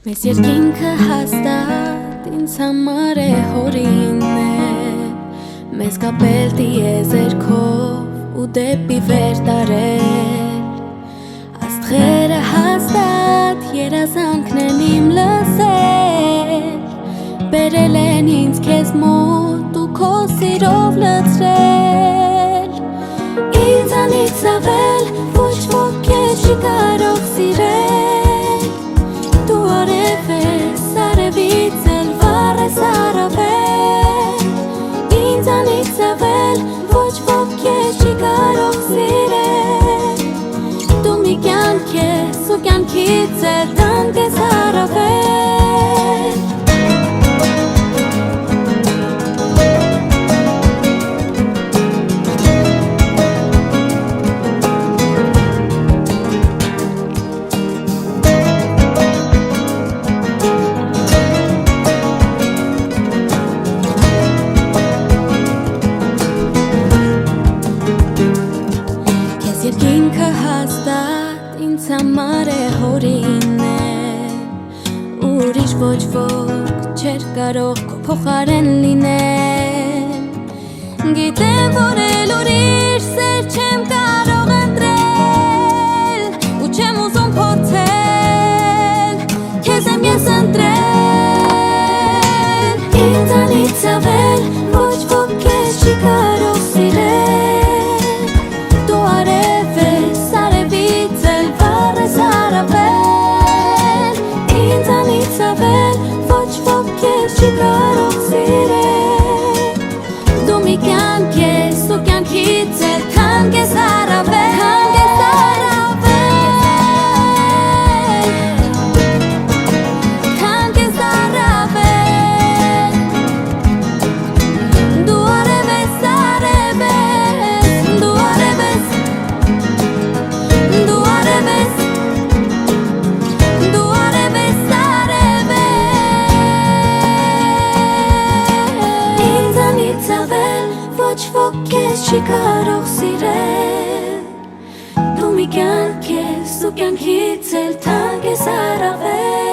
Մեզ երկինքը հաստատ ինձ համար է հորինել, մեզ կապել տիեզերքով ու դեպի վեր տարել, աստղերը հաստատ երազանքն են իմ լսել, բերել են ինձ քեզ մոտ ու քո սիրով լցրել, ինձանից ավել ոչ ոք քեզ չի կարող սիրել, Արևից էլ վառ ես առավել, ինձանից ավել ոչ ոք քեզ չի կարող սիրել, դու մի կյանք ես ու կյանքից էլ տանկ ես առավել Երկինքը հաստատ ինձ համար է հորինել, ուրիշ ոչ ոք չէր կարող քո փոխարեն լինել, գիտեմ որ էլ ուրիշ սեր չեմ կարող ընտրել, ու չեմ ուզում փորձել, քեզ եմ ես ընտրել, ինձանից ավել ոչ ոք քեզ չի կարող սիրել, չի կարող սիրել, դու մի կյանք ես ու կյանքից էլ թանկ ես առավել, թանկ ես առավել, դու արև ես արևես, դու արև ես, դու արև ես, դու արև ես ոչ ոք քեզ չի կարող սիրել, դու մի կյանք ես ու կյանքից էլ թանկ ես առավել